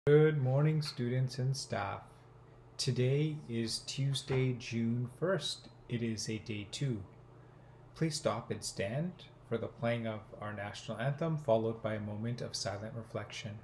Good morning, students and staff. Today is Tuesday, June 1st. It is a day 2. Please stop and stand for the playing of our national anthem, followed by a moment of silent reflection.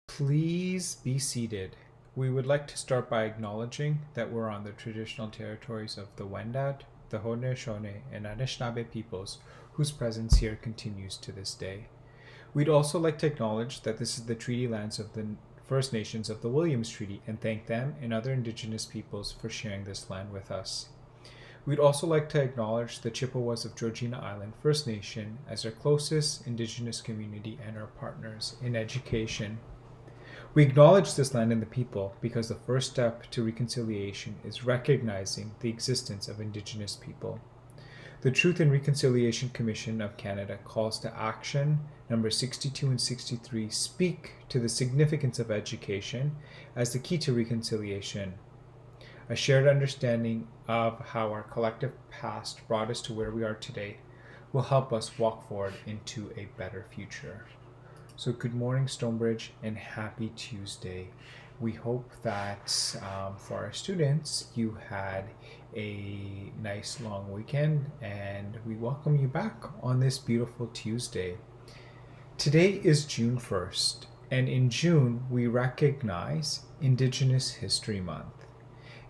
Please be seated. We would like to start by acknowledging that we're on the traditional territories of the Wendat, the Haudenosaunee, and Anishinaabe peoples, whose presence here continues to this day. We'd also like to acknowledge that this is the treaty lands of the First Nations of the Williams Treaty and thank them and other Indigenous peoples for sharing this land with us. We'd also like to acknowledge the Chippewas of Georgina Island First Nation as our closest Indigenous community and our partners in education. We acknowledge this land and the people because the first step to reconciliation is recognizing the existence of Indigenous people. The Truth and Reconciliation Commission of Canada calls to action number 62 and 63 speak to the significance of education as the key to reconciliation. A shared understanding of how our collective past brought us to where we are today will help us walk forward into a better future. So good morning, Stonebridge, and happy Tuesday. We hope that for our students, you had a nice long weekend, and we welcome you back on this beautiful Tuesday. Today is June 1st, and in June, we recognize Indigenous History Month.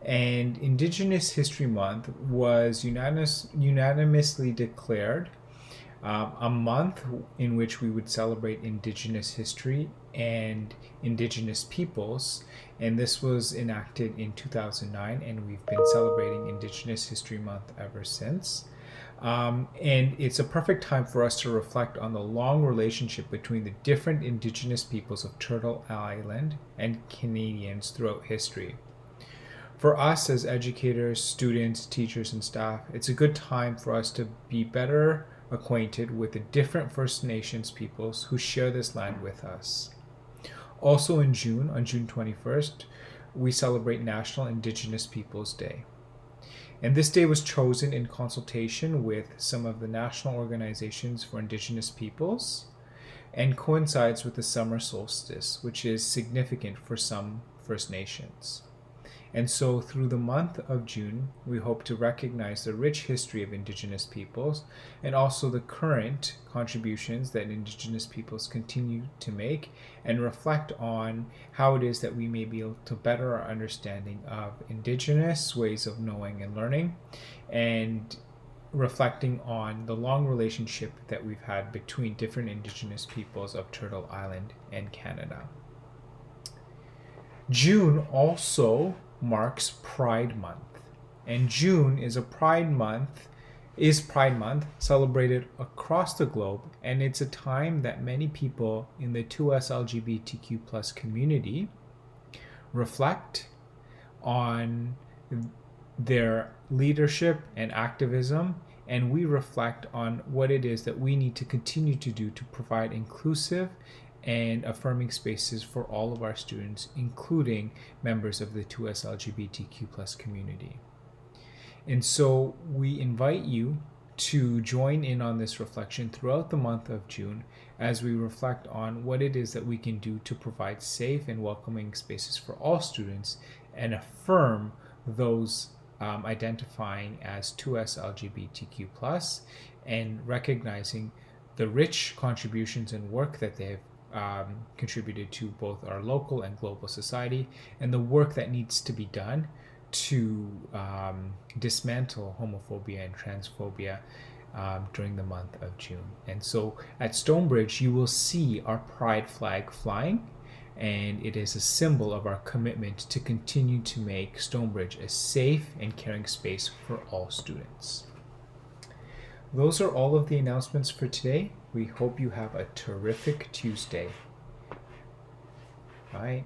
And Indigenous History Month was unanimously declared a month in which we would celebrate Indigenous history and Indigenous peoples, and this was enacted in 2009, and we've been celebrating Indigenous History Month ever since. And it's a perfect time for us to reflect on the long relationship between the different Indigenous peoples of Turtle Island and Canadians throughout history. For us as educators, students, teachers, and staff, it's a good time for us to be better acquainted with the different First Nations peoples who share this land with us. Also in June, on June 21st, we celebrate National Indigenous Peoples Day. And this day was chosen in consultation with some of the national organizations for Indigenous peoples and coincides with the summer solstice, which is significant for some First Nations. And so through the month of June, we hope to recognize the rich history of Indigenous peoples and also the current contributions that Indigenous peoples continue to make and reflect on how it is that we may be able to better our understanding of Indigenous ways of knowing and learning, and reflecting on the long relationship that we've had between different Indigenous peoples of Turtle Island and Canada. June also marks Pride Month, and June is Pride Month celebrated across the globe, and it's a time that many people in the 2S LGBTQ+ community reflect on their leadership and activism and we reflect on what it is that we need to continue to do to provide inclusive and affirming spaces for all of our students, including members of the 2S LGBTQ+ community. And so we invite you to join in on this reflection throughout the month of June as we reflect on what it is that we can do to provide safe and welcoming spaces for all students and affirm those identifying as 2S LGBTQ+, and recognizing the rich contributions and work that they have contributed to both our local and global society, and the work that needs to be done to dismantle homophobia and transphobia during the month of June. And so at Stonebridge, you will see our pride flag flying, and it is a symbol of our commitment to continue to make Stonebridge a safe and caring space for all students. Those are all of the announcements for today. We hope you have a terrific Tuesday. Bye.